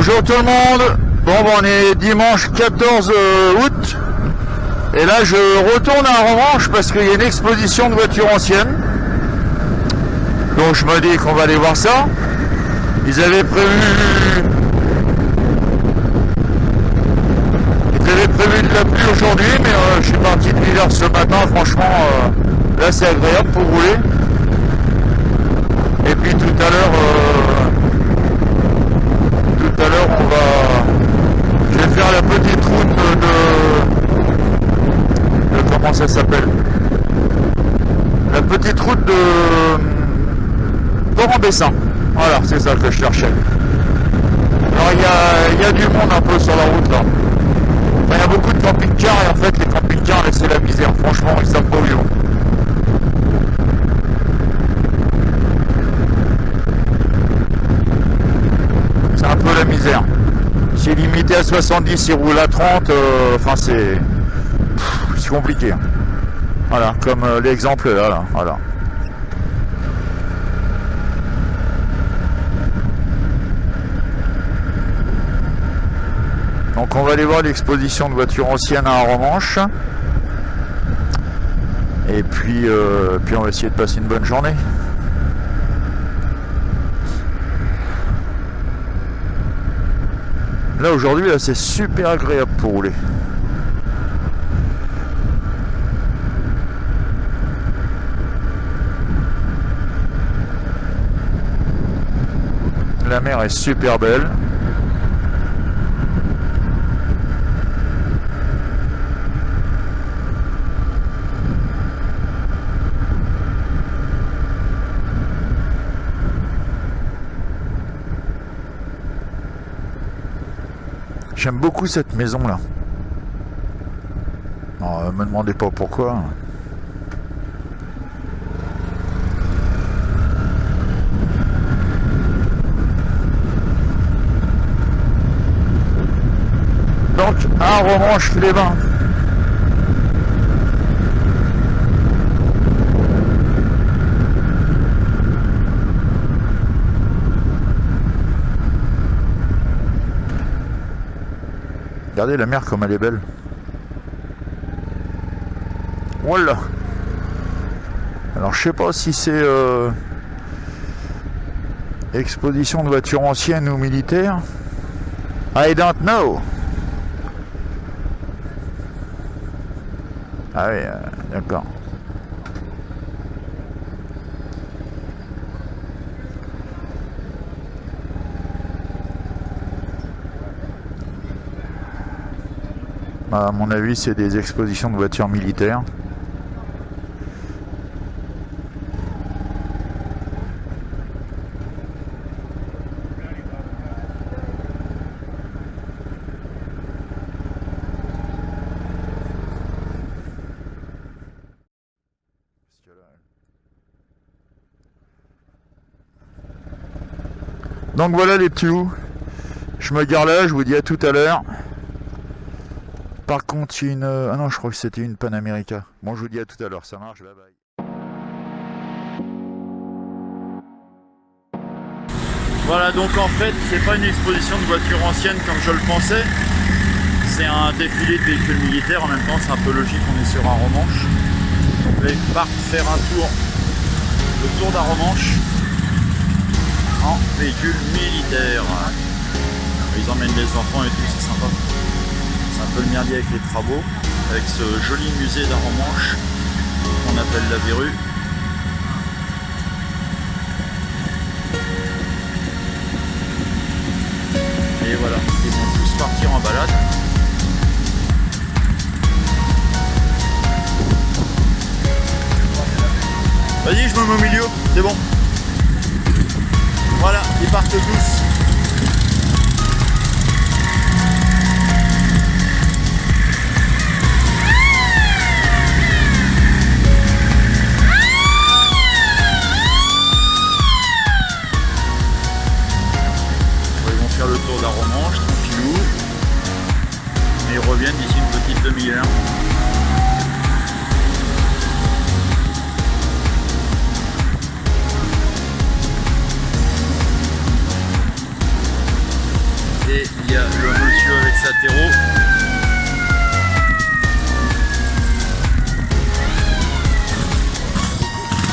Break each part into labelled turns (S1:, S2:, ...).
S1: Bonjour tout le monde. Bon, on est dimanche 14 août. Et là, je retourne à Romanche parce qu'il y a une exposition de voitures anciennes. Donc je me dis qu'on va aller voir ça. Ils avaient prévu de la pluie aujourd'hui, mais je suis parti de Villars ce matin. Franchement, là c'est agréable pour rouler. Et puis tout à l'heure, je vais faire la petite route de comment ça s'appelle, la petite route de Port-en-Bessin. Voilà, c'est ça que je cherchais. Alors il y a du monde un peu sur la route là. Enfin, il y a beaucoup de camping-cars et en fait les camping-cars c'est la misère. Franchement, ils savent pas où ils vont. C'est un peu la misère. C'est limité à 70, il roule à 30, enfin c'est compliqué. Voilà, comme l'exemple là, voilà. Donc on va aller voir l'exposition de voitures anciennes à Romanche. Et puis on va essayer de passer une bonne journée. Là aujourd'hui, là c'est super agréable pour rouler. La mer est super belle. J'aime beaucoup cette maison là. Non, me demandez pas pourquoi. Donc à Romanche-les-Bains. Regardez la mer comme elle est belle. Voilà. Alors je sais pas si c'est exposition de voitures anciennes ou militaires. I don't know. Ah oui, d'accord. À mon avis, c'est des expositions de voitures militaires. Donc voilà les petits loups. Je me gare là, je vous dis à tout à l'heure. Par contre, il y a une... Ah non, je crois que c'était une Panamérica. Bon, je vous dis à tout à l'heure, ça marche, bye bye. Voilà, donc en fait, c'est pas une exposition de voitures anciennes comme je le pensais. C'est un défilé de véhicules militaires, en même temps, c'est un peu logique, on est sur un Romanche. Donc là, ils partent faire un tour, le tour d'Aromanche, en véhicule militaire. Ils emmènent les enfants et tout, c'est sympa. C'est un peu le merdier avec les travaux, avec ce joli musée d'Aromanche qu'on appelle la Verrue. Et voilà, ils vont tous partir en balade. Vas-y, je me mets au milieu, c'est bon. Voilà, ils partent tous. Le tour d'Aromanche, tranquillou, mais ils reviennent d'ici une petite demi-heure.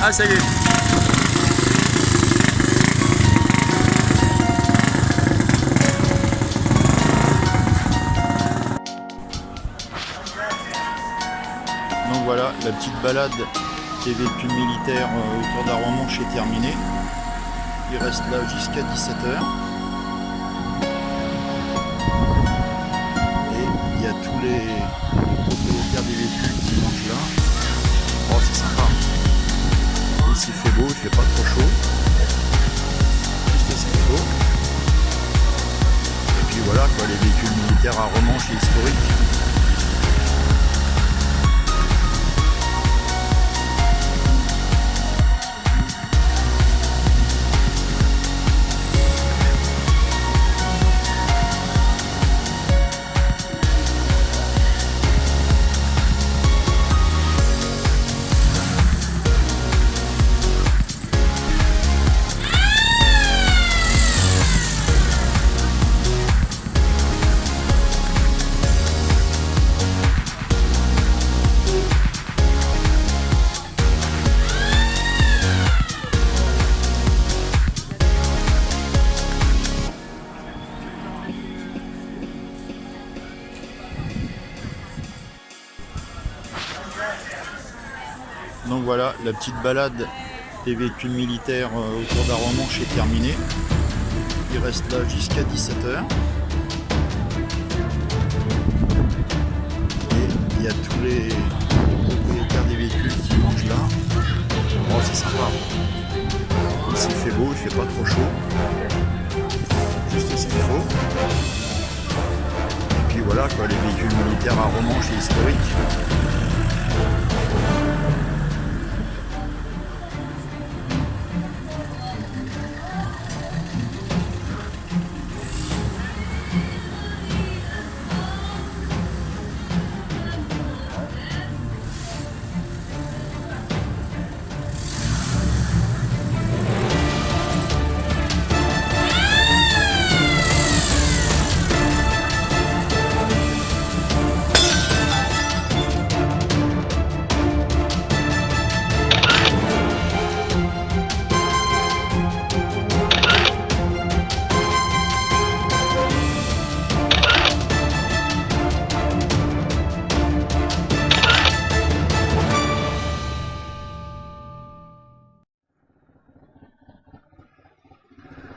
S1: Ah, ça y est. Donc voilà, la petite balade des véhicules militaires autour d'Arromanches est terminée. Il reste là jusqu'à 17h. Et il y a tous les propriétaires des véhicules qui mangent là. Oh, c'est sympa. Ici il fait beau, il fait pas trop chaud. Juste ce qu'il faut. Et puis voilà quoi, les véhicules militaires à Arromanches et historiques. Donc voilà, la petite balade des véhicules militaires autour d'Arromanches est terminée. Il reste là jusqu'à 17h. Et il y a tous les propriétaires des véhicules qui mangent là. Oh, c'est sympa. Ici il fait beau, il fait pas trop chaud. Juste ce qu'il faut. Et puis voilà quoi, les véhicules militaires à Arromanches et historiques.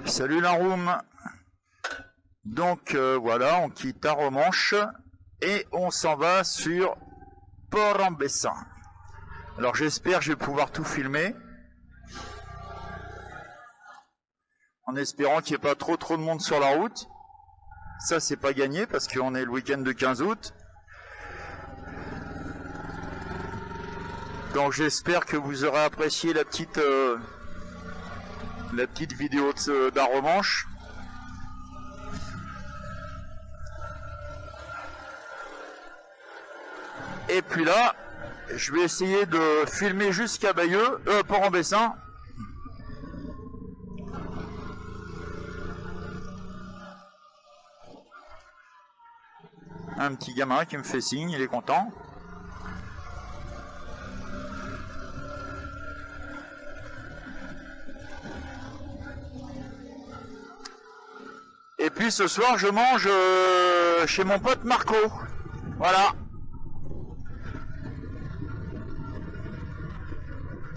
S1: Salut la room. Donc voilà, on quitte Arromanches et on s'en va sur Port-en-Bessin. Alors j'espère que je vais pouvoir tout filmer, en espérant qu'il n'y ait pas trop de monde sur la route. Ça c'est pas gagné parce qu'on est le week-end de 15 août. Donc j'espère que vous aurez apprécié la petite vidéo d'Arromanches. Et puis là, je vais essayer de filmer jusqu'à Bayeux, Port-en-Bessin. Un petit gamin qui me fait signe, il est content. Et puis ce soir, je mange chez mon pote Marco. Voilà.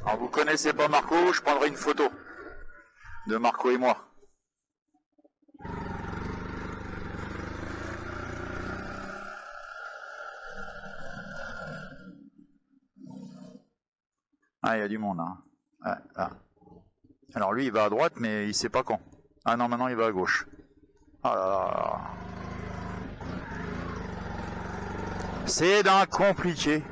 S1: Alors vous connaissez pas Marco, je prendrai une photo de Marco et moi. Ah, il y a du monde, hein. Ah, ah. Alors lui, il va à droite, mais il sait pas quand. Ah non, maintenant il va à gauche. Ah là là. C'est d'un compliqué.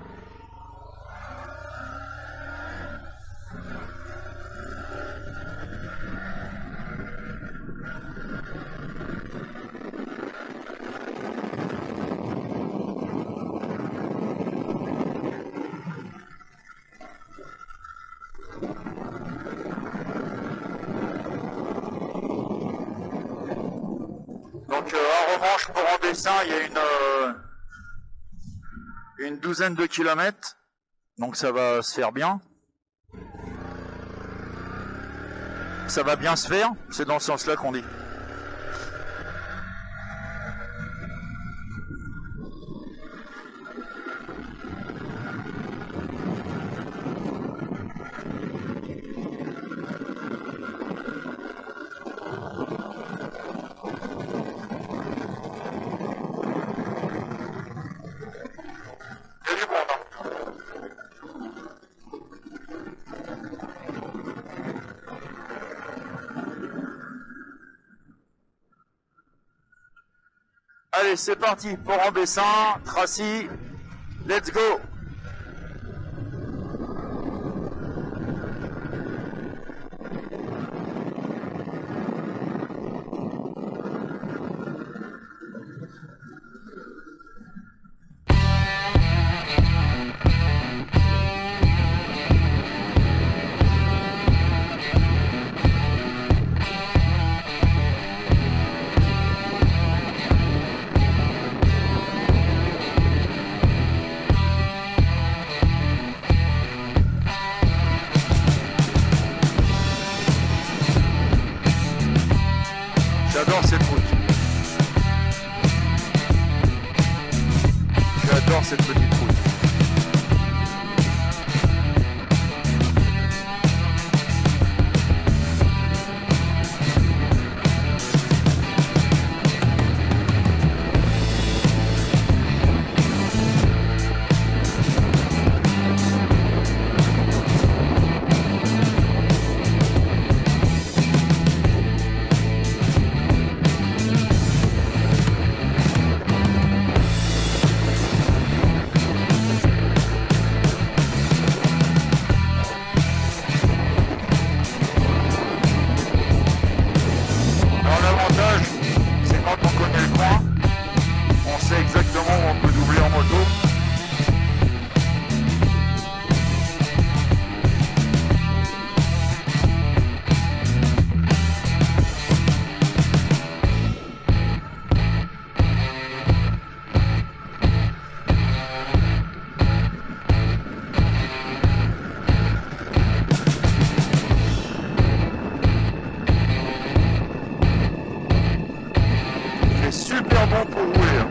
S1: Donc Arromanches Port-en-Bessin, il y a une douzaine de kilomètres, donc ça va se faire bien. que ça va bien se faire, c'est dans ce sens-là qu'on dit. Allez, c'est parti, Port-en-Bessin, Tracy, let's go! J'adore cette route. J'adore cette petite route. Super bon pour rouler.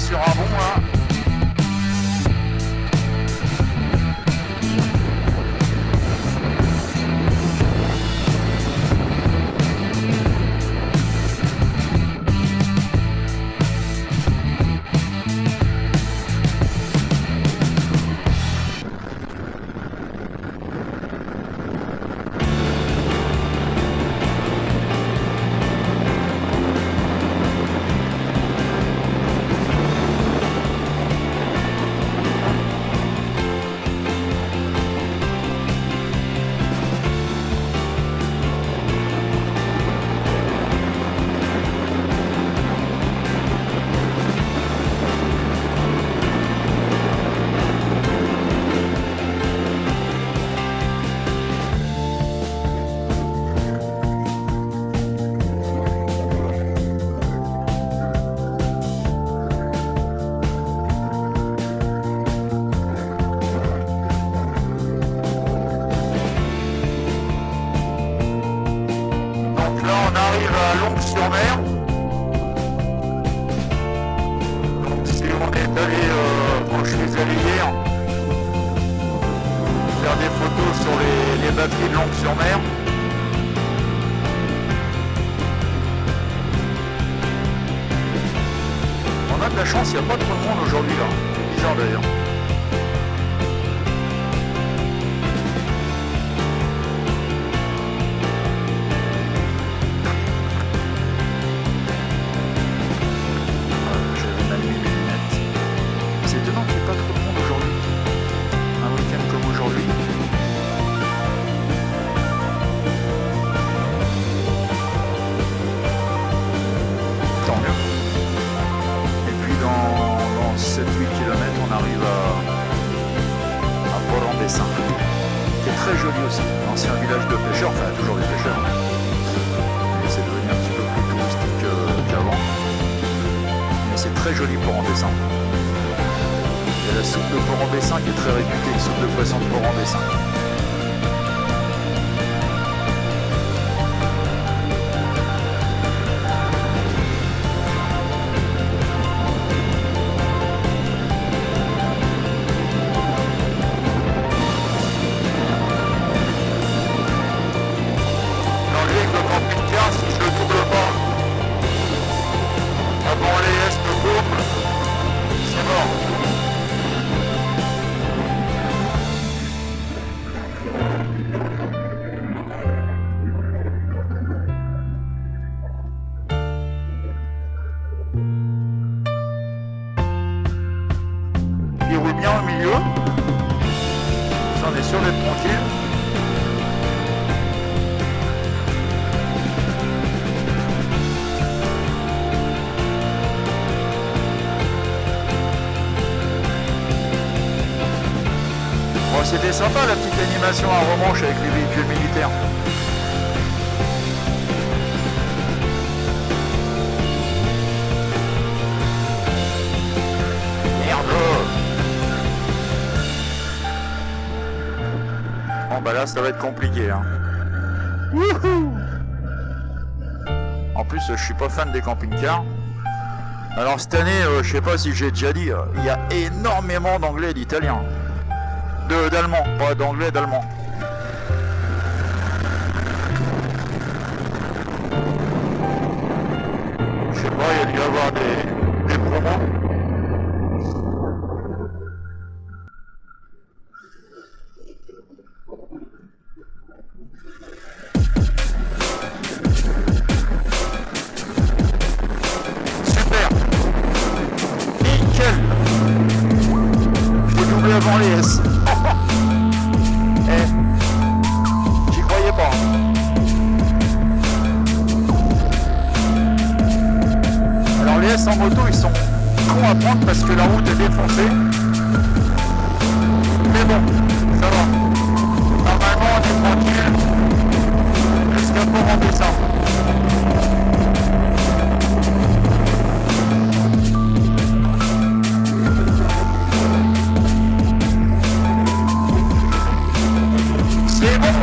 S1: Sur un bon là. Longues-sur-Mer. Donc si on est allé quand je suis allé hier faire des photos sur les batteries de Longues-sur-Mer. On a de la chance, il n'y a pas trop de monde aujourd'hui là. C'est bizarre d'ailleurs.
S2: Port-en-Bessin, qui est très joli aussi. Ancien village de pêcheurs, enfin toujours des pêcheurs. Mais c'est devenu un petit peu plus touristique qu'avant. Mais c'est très joli Port-en-Bessin. Il y a la soupe de Port-en-Bessin qui est très réputée, soupe de poisson de Port-en-Bessin. Il roule bien au milieu. Ça, on est sûr d'être tranquille. Bon, c'était sympa la petite animation à Romanche avec les véhicules militaires. Bon bah là ça va être compliqué hein. Wouhou. En plus je suis pas fan des camping-cars. Alors cette année, je sais pas si j'ai déjà dit, il y a énormément d'anglais et d'italiens. D'allemand, pas d'anglais, d'allemand. Je sais pas, il y a dû y avoir des promos. Avant les S. J'y croyais pas. Alors les S en moto ils sont cons à prendre parce que la route est défoncée. Mais bon, ça va. Normalement on est tranquille jusqu'à Port-en-Bessin.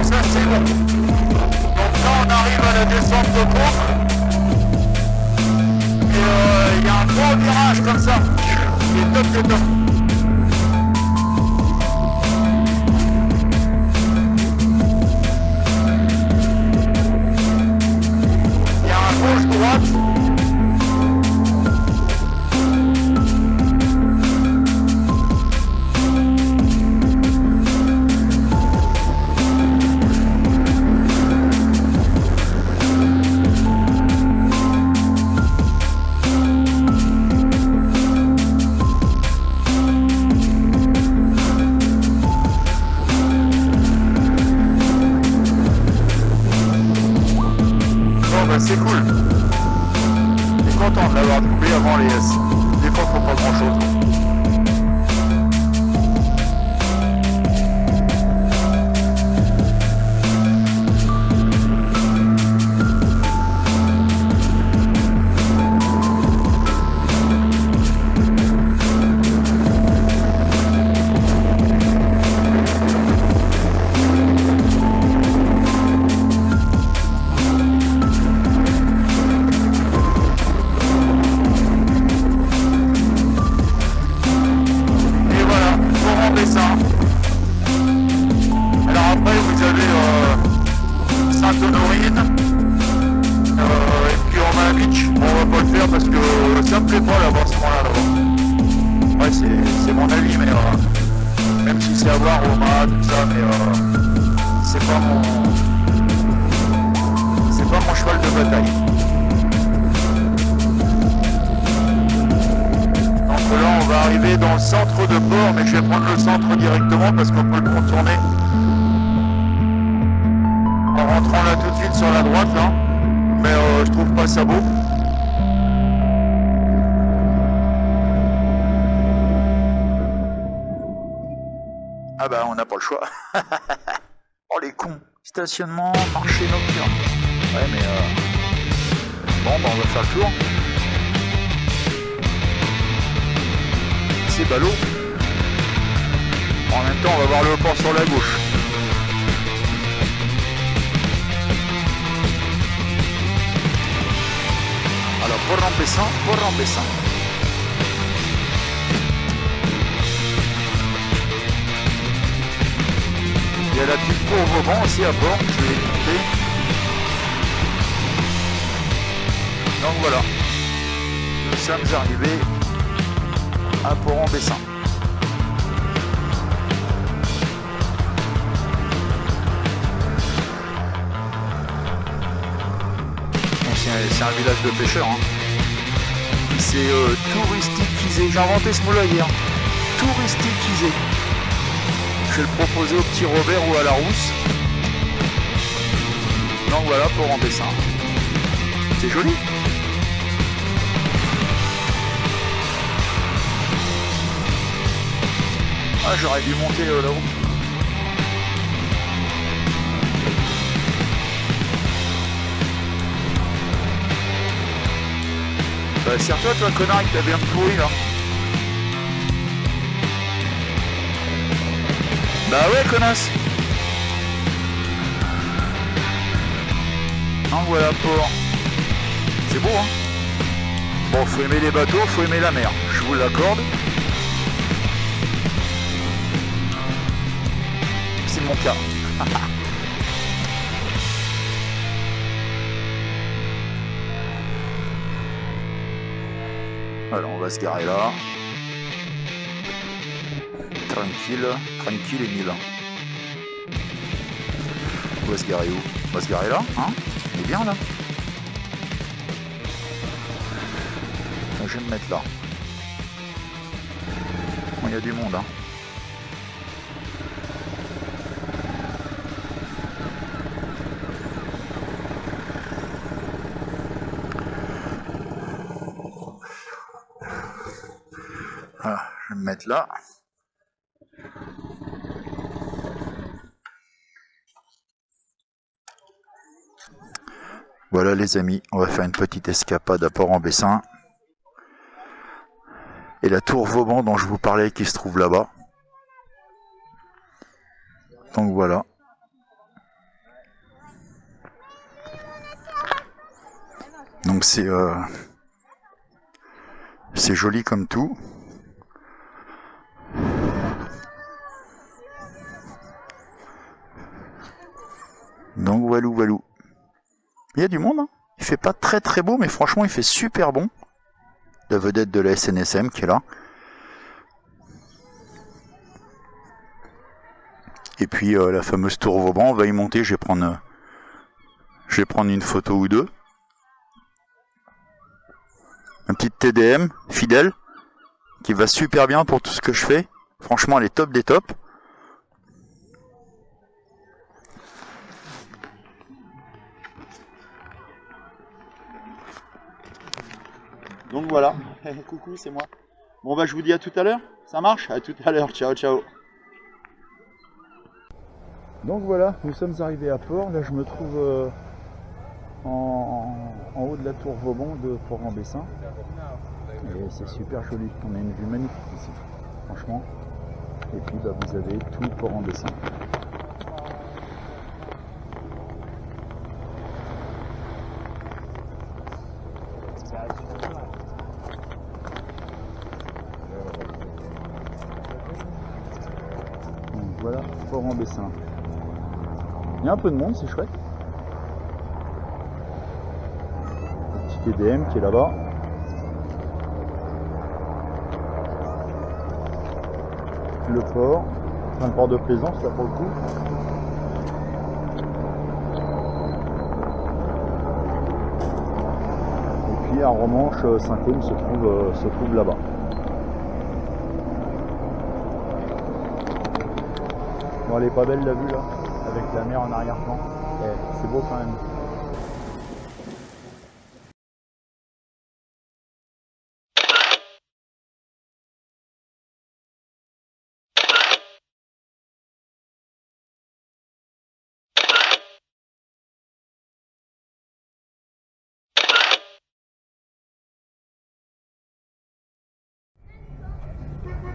S2: Ça c'est bon. Donc là on arrive à la descente de Pau. Et il y a un gros virage comme ça. Il est top des tops. Il y a un gauche-droite. C'est cool. Je suis content de l'avoir doublé avant les S. Des fois, faut pas grand chose. Alors après vous avez Sainte-Honorine et puis on a un beach. Bon, on va pas le faire parce que ça me plaît pas là-bas, ce moment-là là-bas. Ouais c'est mon avis mais même si c'est à voir au mat, tout ça, mais c'est pas mon cheval de bataille. Donc là on va arriver dans le centre de Port, mais je vais prendre le centre directement parce qu'on peut le contourner en rentrant là tout de suite sur la droite là, mais je trouve pas ça beau.
S1: Ah bah on n'a pas le choix. Oh les cons. Stationnement, marché nocturne. Ouais mais bon bah on va faire le tour. C'est ballot. En même temps on va voir le port sur la gauche. Alors pour remplaçant. Il y a la petite tour Vauban aussi à bord, je vais l'éviter. Donc voilà, nous sommes arrivés à Port-en-Bessin. C'est un village de pêcheurs. Hein. C'est touristiquisé, j'ai inventé ce mot-là hier. Touristiquisé. Je vais le proposer au petit Robert ou à la Rousse. Donc voilà, Port-en-Bessin. C'est joli. Ah, j'aurais dû monter là-haut. Bah, serre-toi, toi, connard, avec ta bien pourrie là. Bah ouais, connasse. Donc voilà, port. C'est beau, hein. Bon, faut aimer les bateaux, faut aimer la mer. Je vous l'accorde. C'est mon cas. Alors, on va se garer là. Tranquille et mille. On va se garer où? On va se garer là, hein? On est bien là. Je vais me mettre là. Bon, il y a du monde, hein. Voilà, je vais me mettre là. Voilà les amis, on va faire une petite escapade à Port-en-Bessin. Et la tour Vauban dont je vous parlais qui se trouve là-bas. Donc voilà. Donc c'est joli comme tout. Donc walou. Il y a du monde, hein. Il fait pas très très beau, mais franchement il fait super bon. La vedette de la SNSM qui est là. Et puis la fameuse tour Vauban, on va y monter, je vais prendre une photo ou deux. Un petit TDM fidèle qui va super bien pour tout ce que je fais. Franchement elle est top des tops. Donc voilà, coucou, c'est moi. Bon bah je vous dis à tout à l'heure, ça marche? À tout à l'heure, ciao. Donc voilà, nous sommes arrivés à Port, là je me trouve en haut de la tour Vauban de Port-en-Bessin. Et c'est super joli, on a une vue magnifique ici, franchement. Et puis bah, vous avez tout Port-en-Bessin. Voilà, Port-en-Bessin. Il y a un peu de monde, c'est chouette. Le petit TDM qui est là-bas. Le port. Enfin, le port de Plaisance, là pour le coup. Et puis à Romanche, Saint-Côme se trouve là-bas. Bon, elle est pas belle la vue là, avec la mer en arrière-plan. C'est beau quand même.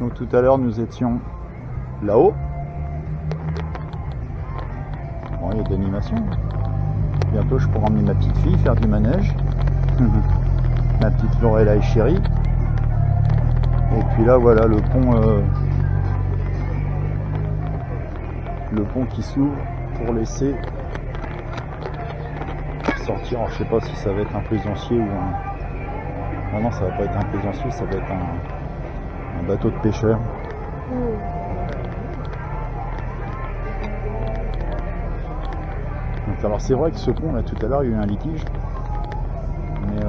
S1: Donc tout à l'heure nous étions là-haut. Bon, il y a de l'animation. Bientôt je pourrai emmener ma petite fille faire du manège. Ma petite Lorelai chérie. Et puis là voilà le pont qui s'ouvre pour laisser sortir. Alors, je sais pas si ça va être un plaisancier ou un... Non, ça va pas être un plaisancier, ça va être un bateau de pêcheurs. Donc, alors c'est vrai que ce pont là tout à l'heure il y a eu un litige, mais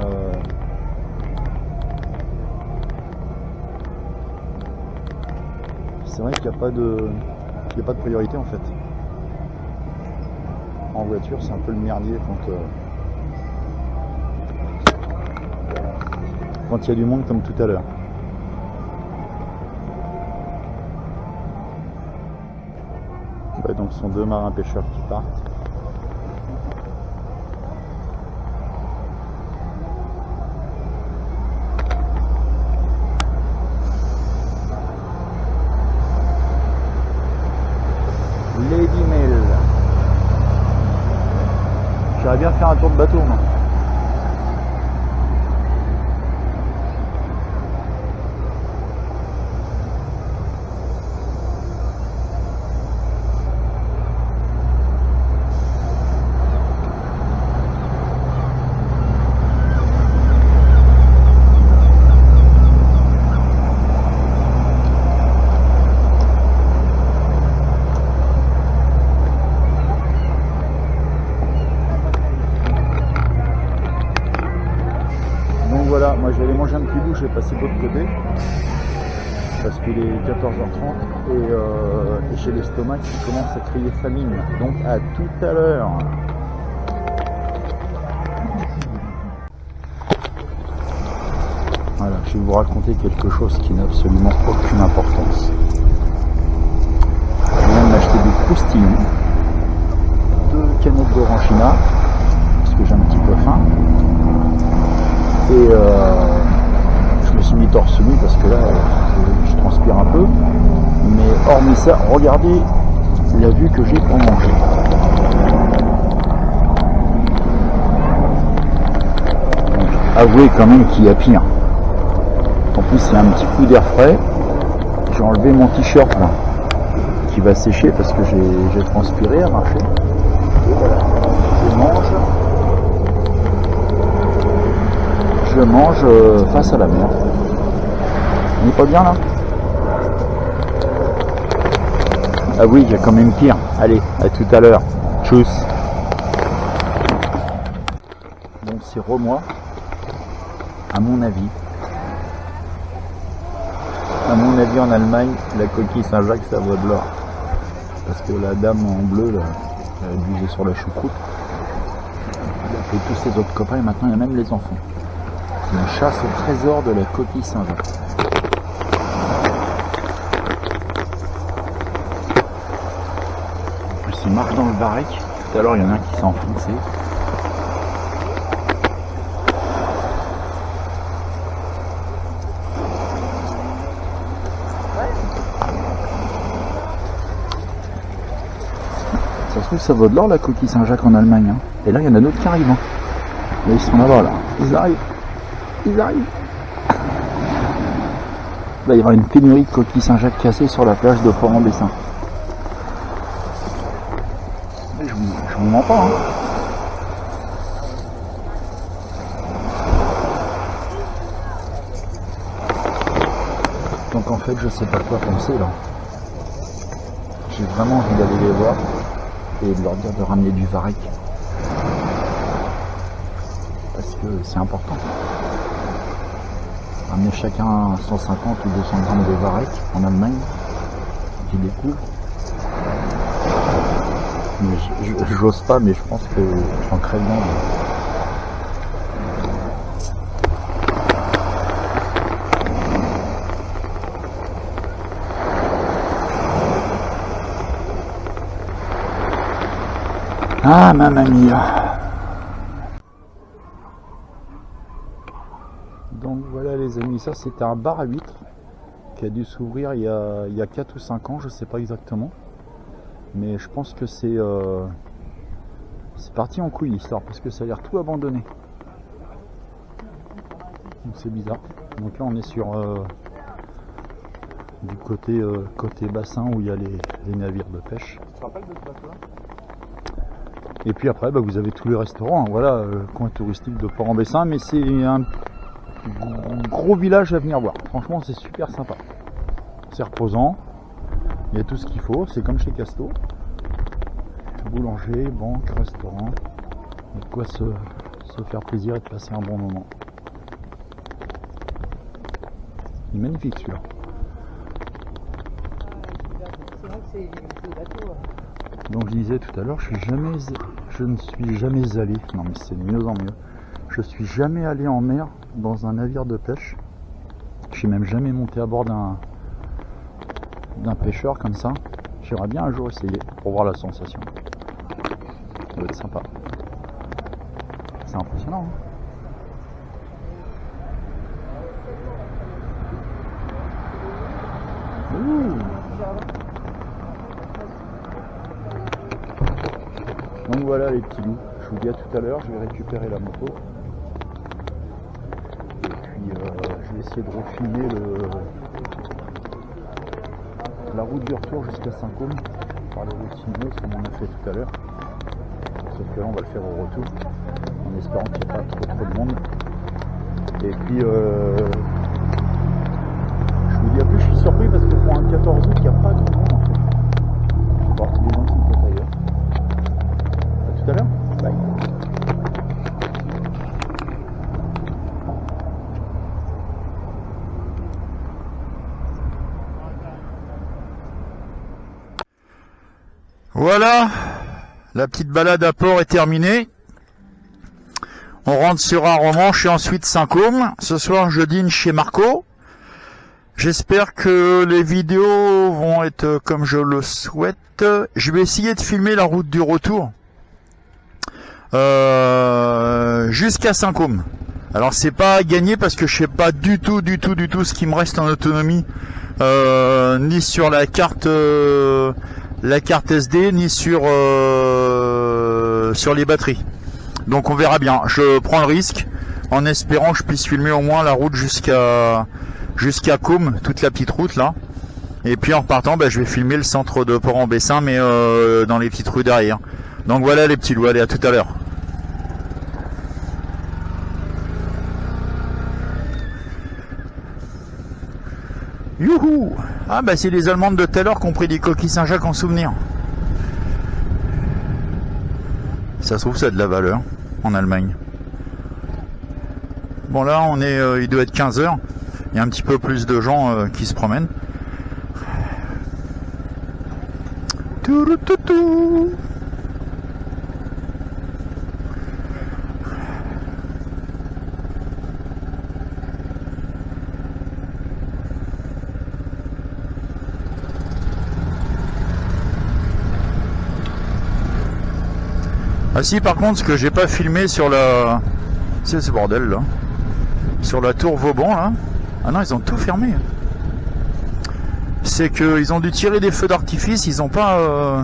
S1: c'est vrai qu'il n'y a pas de priorité en fait. En voiture c'est un peu le merdier quand il y a du monde comme tout à l'heure. Ouais, donc ce sont deux marins pêcheurs qui partent. Lady Mail. J'aimerais bien faire un tour de bateau moi. Voilà, moi je vais aller manger un petit bout, je vais passer de l'autre côté parce qu'il est 14h30 et j'ai l'estomac qui commence à crier famine. Donc à tout à l'heure. Voilà, je vais vous raconter quelque chose qui n'a absolument aucune importance. Je viens de m'acheter des croustillons, 2 canettes d'orangina parce que j'ai un petit peu faim. Et je me suis mis torse nu parce que là je transpire un peu, mais hormis ça, regardez la vue que j'ai pour manger. Donc, avouez quand même qu'il y a pire. En plus il y a un petit coup d'air frais. J'ai enlevé mon t-shirt là qui va sécher parce que j'ai transpiré à marcher. Et voilà, je mange face à la mer. On n'est pas bien là? Ah oui, il y a quand même pire. Allez, à tout à l'heure. Tchuss. Bon, c'est moi, à mon avis. À mon avis, en Allemagne, la coquille Saint-Jacques, ça vaut de l'or. Parce que la dame en bleu, là, elle a abusé sur la choucroute. Elle a fait tous ses autres copains et maintenant il y a même les enfants. C'est une chasse au trésor de la coquille Saint-Jacques. En plus, il marche dans le barec. Tout à l'heure, il y en a un qui s'est enfoncé. Ça se trouve, ça vaut de l'or la coquille Saint-Jacques en Allemagne. Hein. Et là, il y en a d'autres qui arrivent. Hein. Là, ils sont là-bas, là. Ils arrivent. Ils arrivent. Il va y avoir une pénurie de coquilles Saint-Jacques cassées sur la plage de Fort-en-Bessin. Je vous mens pas. Hein. Donc en fait, je sais pas quoi penser là. J'ai vraiment envie d'aller les voir et de leur dire de ramener du varech. Parce que c'est important. Ramener chacun 150 ou 200 grammes de varech en Allemagne, qu'ils découvrent. Mais j'ose pas, mais je pense que j'en crève bien. Ah, mamma mia. Donc voilà les amis, ça c'était un bar à huîtres. qui a dû s'ouvrir il y a 4 ou 5 ans, je sais pas exactement. Mais je pense que c'est parti en couille l'histoire, parce que ça a l'air tout abandonné. Donc c'est bizarre. Donc là on est sur du côté bassin où il y a les navires de pêche.
S2: Tu te rappelles de ce bateau-là?
S1: Et puis après vous avez tous les restaurants, voilà, coin touristique de Port-en-Bessin, mais c'est un gros village à venir voir. Franchement c'est super sympa. C'est reposant, il y a tout ce qu'il faut, c'est comme chez Casto. Boulanger, banque, restaurant, de quoi se faire plaisir et de passer un bon moment. Il est magnifique celui-là.
S3: C'est vrai que c'est des bateaux.
S1: Donc je disais tout à l'heure, je ne suis jamais allé, non mais c'est de mieux en mieux, je suis jamais allé en mer dans un navire de pêche. Je suis même jamais monté à bord d'un pêcheur comme ça. J'aimerais bien un jour essayer pour voir la sensation. Ça doit être sympa. C'est impressionnant. Hein. Ouh. Donc voilà les petits loups. Je vous dis à tout à l'heure, je vais récupérer la moto. Et puis je vais essayer de refilmer la route du retour jusqu'à Saint-Côme par les routes sinueuses comme on a fait tout à l'heure. Sauf que là on va le faire au retour en espérant qu'il n'y ait pas trop de monde. Et puis je vous dis à plus, je suis surpris parce que pour un 14 août il n'y a pas grand monde en fait. Bon, les gens sont peut-être ailleurs. À tout à l'heure. Bye. Voilà, la petite balade à Port est terminée. On rentre sur Arromanches et ensuite Saint-Côme. Ce soir, je dîne chez Marco. J'espère que les vidéos vont être comme je le souhaite. Je vais essayer de filmer la route du retour jusqu'à Saint-Côme. Alors c'est pas gagné parce que je sais pas du tout ce qui me reste en autonomie, ni sur la carte SD, ni sur les batteries. Donc on verra bien. Je prends le risque en espérant que je puisse filmer au moins la route jusqu'à Côme, toute la petite route là. Et puis en repartant, je vais filmer le centre de Port-en-Bessin, mais dans les petites rues derrière. Donc voilà les petits loups, allez à tout à l'heure. Youhou! Ah c'est les Allemandes de tout à l'heure qui ont pris des coquilles Saint-Jacques en souvenir. Ça se trouve ça a de la valeur en Allemagne. Bon là on est, il doit être 15 h. Il y a un petit peu plus de gens qui se promènent. Touroutoutou. Ah si, par contre, ce que j'ai pas filmé sur la... C'est ce bordel là. Sur la tour Vauban là. Ah non, ils ont tout fermé. C'est qu'ils ont dû tirer des feux d'artifice, ils ont pas...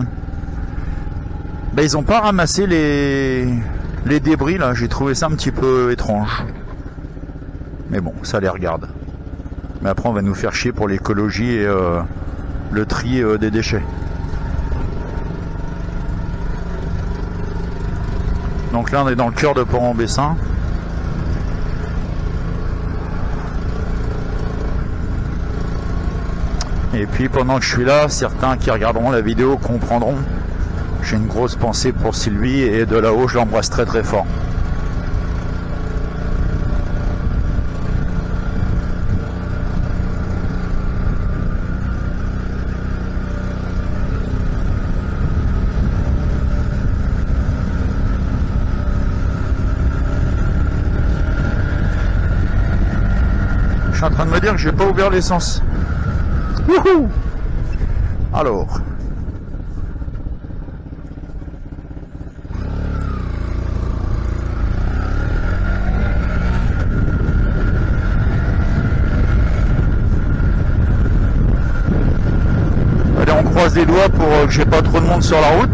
S1: ils ont pas ramassé les débris là. J'ai trouvé ça un petit peu étrange. Mais bon, ça les regarde. Mais après on va nous faire chier pour l'écologie et le tri des déchets. Donc là on est dans le cœur de Port-en-Bessin. Et puis pendant que je suis là, certains qui regarderont la vidéo comprendront. J'ai une grosse pensée pour Sylvie et de là-haut je l'embrasse très très fort. Je suis en train de me dire que j'ai pas ouvert l'essence. Wouhou! Alors. croise les doigts pour que j'ai pas trop de monde sur la route.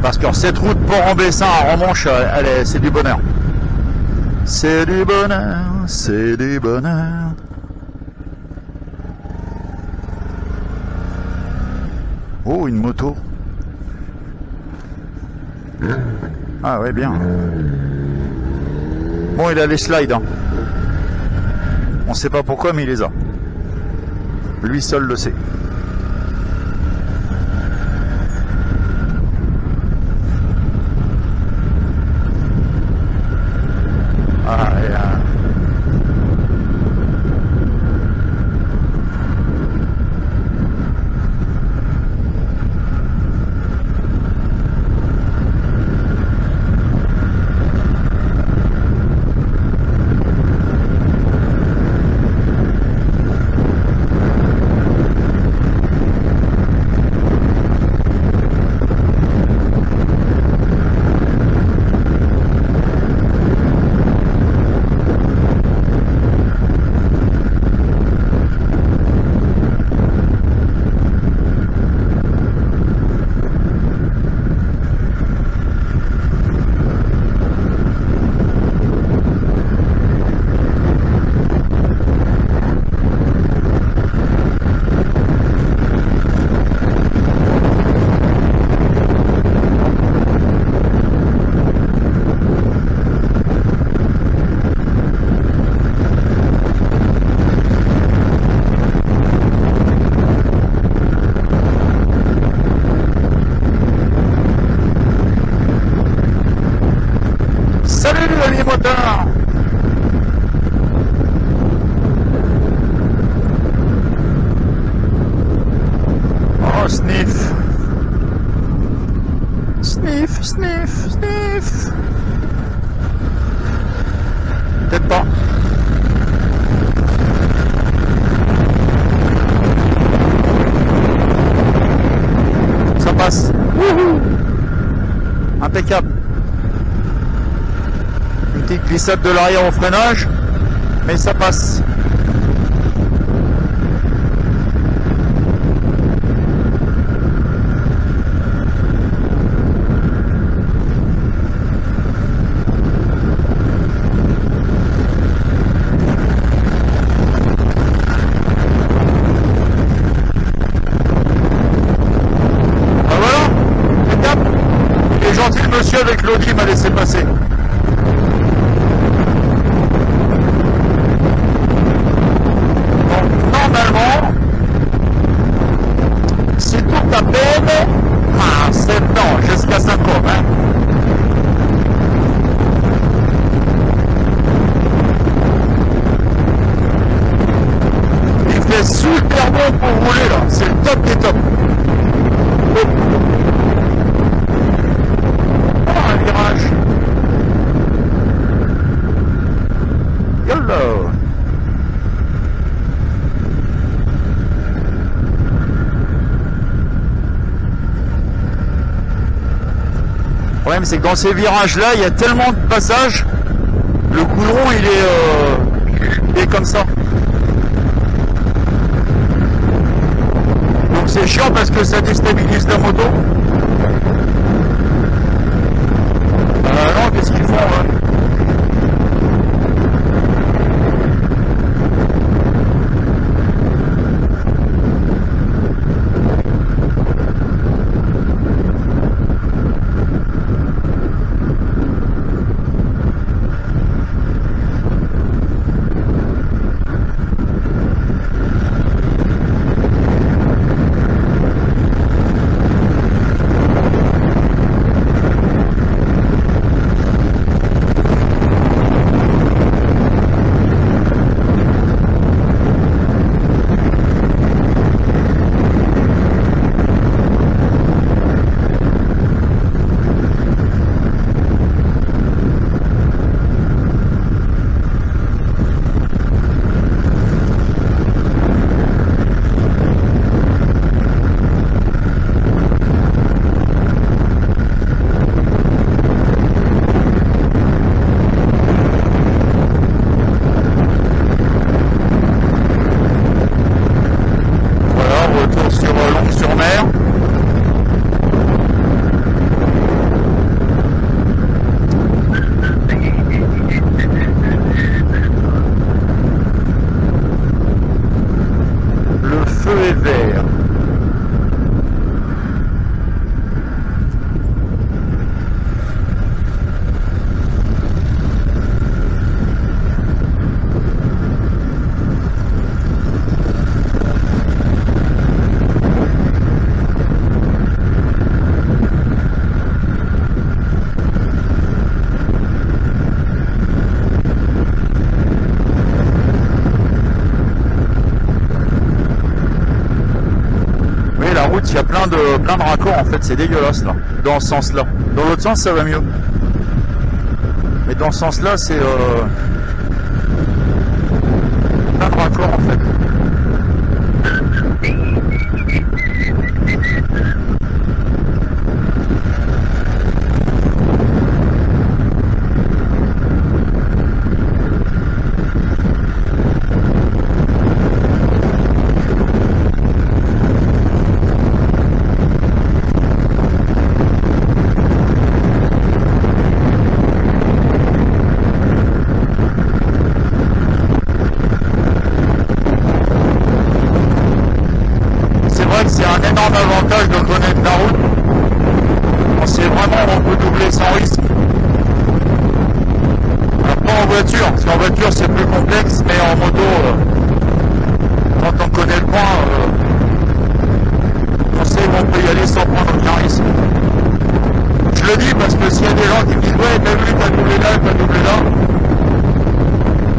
S1: Parce que cette route Port-en-Bessin à Romanche, c'est du bonheur. C'est du bonheur, c'est du bonheur. Oh, une moto. Ah ouais, bien. Bon, il a les slides. Hein. On sait pas pourquoi, mais il les a. Lui seul le sait. Ah, et motard. Oh, sniff. Sniff, sniff, sniff. Peut-être pas. Ça passe. Wouhou. Impeccable. Une petite glissade de l'arrière au freinage, mais ça passe. Ah voilà, impeccable. Il est gentil le monsieur avec l'Audi, il m'a laissé passer. Si tout à peine, 7 ans jusqu'à 5 ans. Hein. Il fait super bon pour rouler là, c'est le top des tops. Oh, un virage. Yolo. Le problème c'est que dans ces virages là il y a tellement de passages, le goudron il est comme ça. Donc c'est chiant parce que ça déstabilise la moto. Non, qu'est-ce qu'ils font hein? derrière. Il y a plein de raccords en fait, c'est dégueulasse là, dans ce sens là. Dans l'autre sens ça va mieux. Mais dans ce sens là c'est plein de raccords en fait. C'est un énorme avantage de connaître la route. On sait vraiment où on peut doubler sans risque. Alors, pas en voiture, parce qu'en voiture c'est plus complexe, mais en moto, quand on connaît le point, on sait où on peut y aller sans prendre aucun risque. Je le dis parce que s'il y a des gens qui me disent ouais t'as vu, t'as doublé là, t'as doublé là.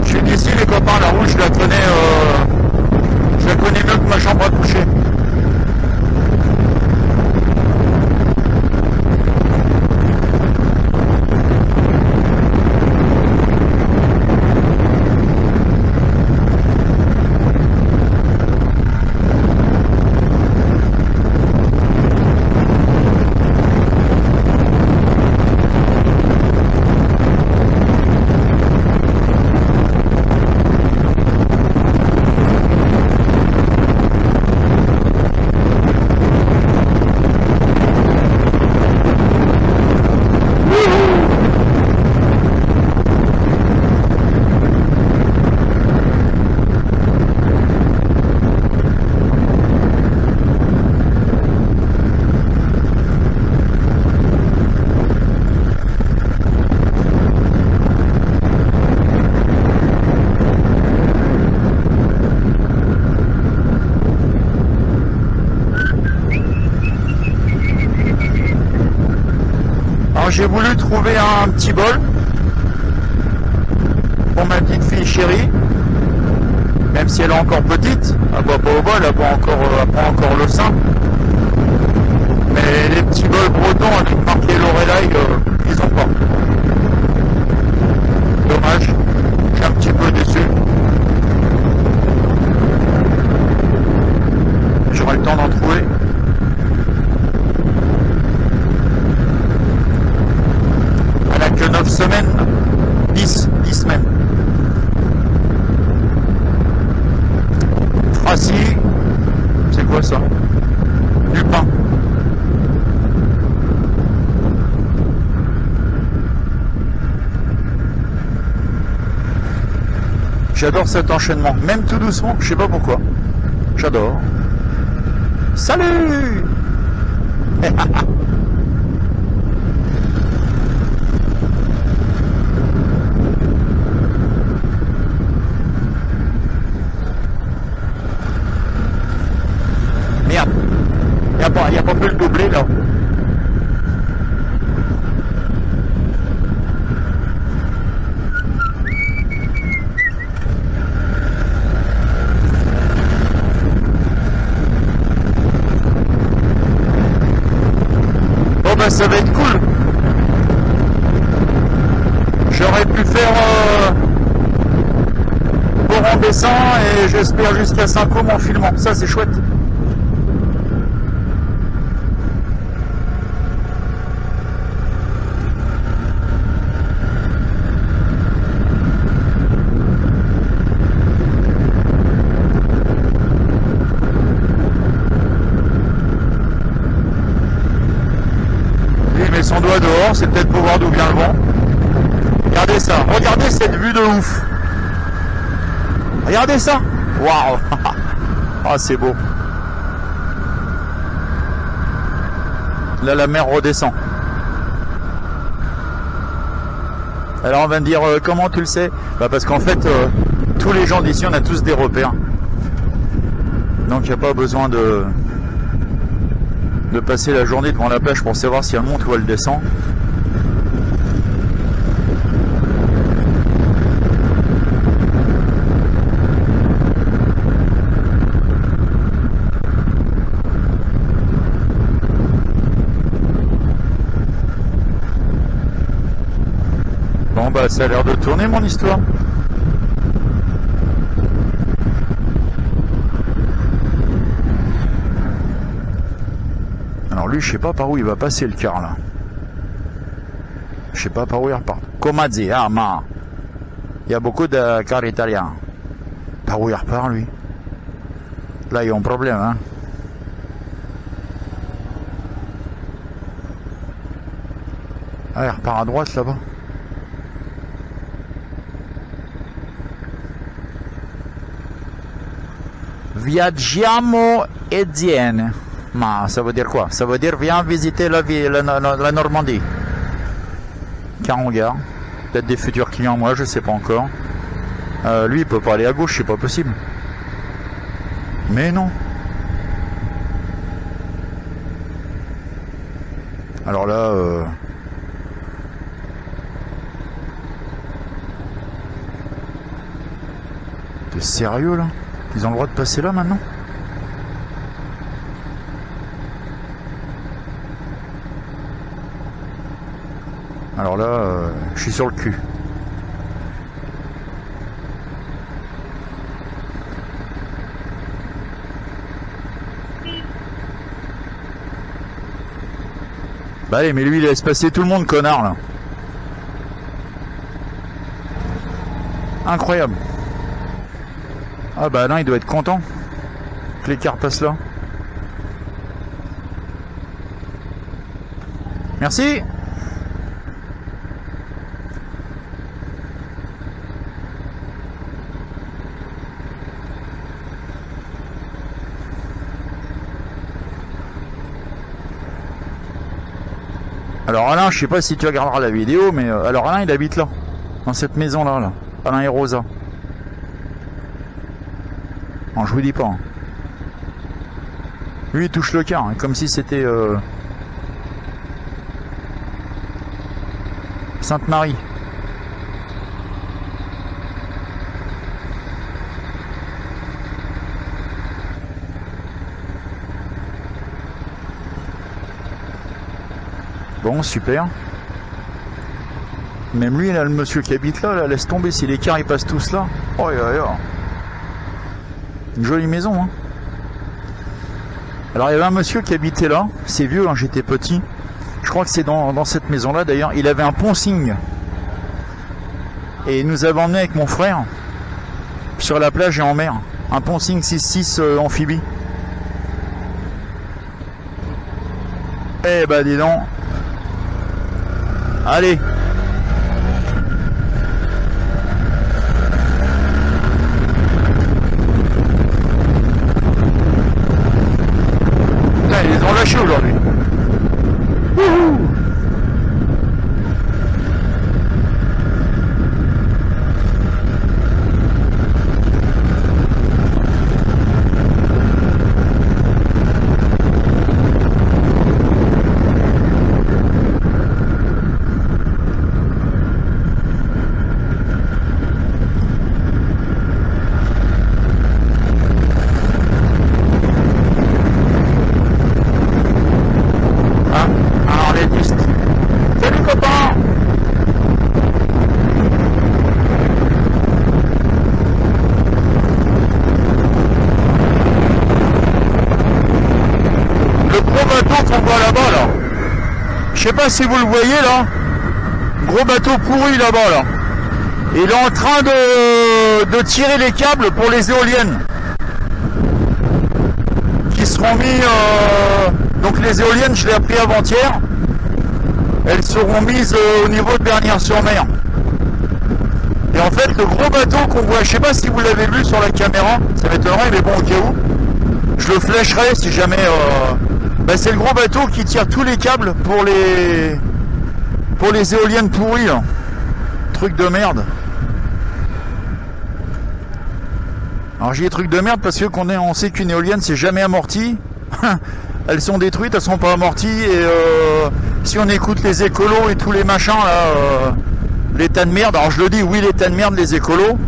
S1: Je suis d'ici les copains, la route je la connais mieux que ma chambre à coucher. J'ai voulu trouver un petit bol pour ma petite fille chérie, même si elle est encore petite, elle boit pas au bol, elle prend encore le sein. Mais les petits bols bretons avec marqué l'oreille, ils ont pas. Dommage, je suis un petit peu déçu. J'aurai le temps d'en trouver. Que 9 semaines, 10 semaines. Tracy, c'est quoi ça? Du pain. J'adore cet enchaînement, même tout doucement, je sais pas pourquoi. J'adore. Salut. Merde, il n'y a pas pu le doubler là. Bon ben ça va être cool. J'aurais pu faire en baissant et j'espère jusqu'à 5 ohms en filmant. Ça c'est chouette. Son doigt dehors, c'est peut-être pour voir d'où vient le vent. Regardez ça, regardez cette vue de ouf. Regardez ça. Waouh. Ah c'est beau. Là, la mer redescend. Alors on va me dire, comment tu le sais? Bah parce qu'en fait, tous les gens d'ici, on a tous des repères. Donc il n'y a pas besoin de passer la journée devant la plage pour savoir si elle monte ou elle descend. Bon bah ça a l'air de tourner mon histoire. Alors lui je sais pas par où il va passer le car là. Je sais pas par où il repart. Comment dire, ah ma. Il y a beaucoup de cars italiens. Par où il repart lui? Là il y a un problème hein. Ah il repart à droite là-bas. Viaggiamo Etienne. Ma ça veut dire quoi? Ça veut dire viens visiter la Normandie. Car on regarde. Peut-être des futurs clients, moi je sais pas encore. Lui il peut pas aller à gauche, c'est pas possible. Mais non. Alors là t'es sérieux là? Ils ont le droit de passer là maintenant? Alors là, je suis sur le cul. Bah allez, mais lui il laisse passer tout le monde, connard là. Incroyable. Ah bah là il doit être content que les cars passent là. Merci. Alors Alain, je sais pas si tu regarderas la vidéo, mais alors Alain il habite là, dans cette maison là, Alain et Rosa. Non, je vous dis pas. Hein. Lui il touche le car, hein, comme si c'était Sainte-Marie. Bon, super. Même lui, là, le monsieur qui habite là, laisse tomber si les cars ils passent tous là. Oh, une jolie maison, hein. Alors, il y avait un monsieur qui habitait là. C'est vieux, hein, j'étais petit. Je crois que c'est dans cette maison-là, d'ailleurs. Il avait un Ponsing. Et il nous avait emmené avec mon frère sur la plage et en mer. Un Ponsing 6.6 amphibie. Eh bah, dis donc. Allez. Putain, ils les ont lâchés aujourd'hui. Wouhou. Je sais pas si vous le voyez là, gros bateau pourri là-bas là. Et il est en train de tirer les câbles pour les éoliennes qui seront mis. Donc les éoliennes, je l'ai appris avant-hier, elles seront mises au niveau de Bernières-sur-Mer. Et en fait, le gros bateau qu'on voit, je sais pas si vous l'avez vu sur la caméra, ça m'étonnerait, mais bon, au cas où, je le flasherai si jamais Bah, c'est le gros bateau qui tire tous les câbles pour les éoliennes pourries là. Truc de merde. Alors j'ai des trucs de merde parce que on sait qu'une éolienne c'est jamais amorti. Elles sont détruites, elles sont pas amorties et si on écoute les écolos et tous les machins là, les tas de merde, alors je le dis, oui les tas de merde, les écolos,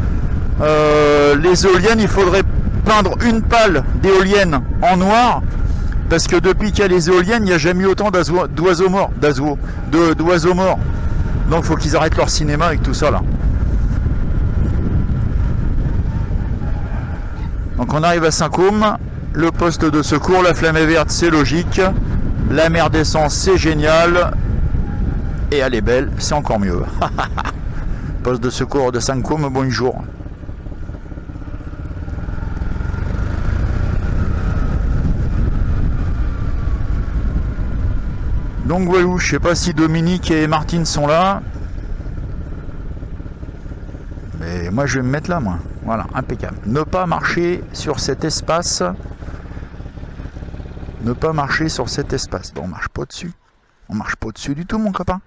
S1: les éoliennes, il faudrait peindre une pale d'éoliennes en noir parce que depuis qu'il y a les éoliennes, il n'y a jamais eu autant d'oiseaux morts, d'oiseaux morts. Donc faut qu'ils arrêtent leur cinéma avec tout ça là. Donc on arrive à Saint-Côme, le poste de secours, la flamme est verte, c'est logique, la mer d'essence, c'est génial, et elle est belle, c'est encore mieux. Poste de secours de Saint-Côme, bonjour. Donc voilà, je sais pas si Dominique et Martine sont là. Mais moi je vais me mettre là, moi. Voilà, impeccable. Ne pas marcher sur cet espace. Ne pas marcher sur cet espace. Bon, on marche pas dessus. On marche pas dessus du tout, mon copain.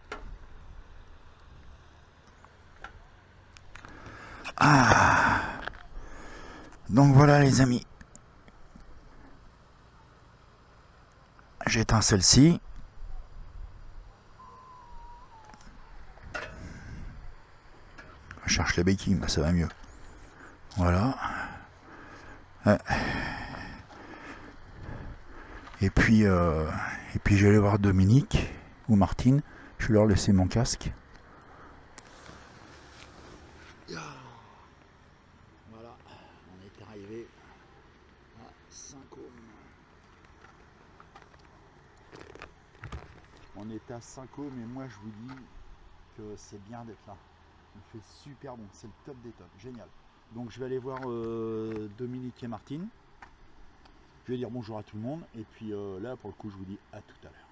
S1: Ah. Donc voilà, les amis. J'éteins celle-ci. Je cherche les béquilles, mais ça va mieux. Voilà. Ouais. Et puis j'allais voir Dominique ou Martine. Je vais leur laisser mon casque. Voilà, on est arrivé à Saint-Côme. On est à Saint-Côme et moi je vous dis que c'est bien d'être là. Il fait super bon, c'est le top des tops, génial. Donc je vais aller voir Dominique et Martine. Je vais dire bonjour à tout le monde et puis là pour le coup je vous dis à tout à l'heure.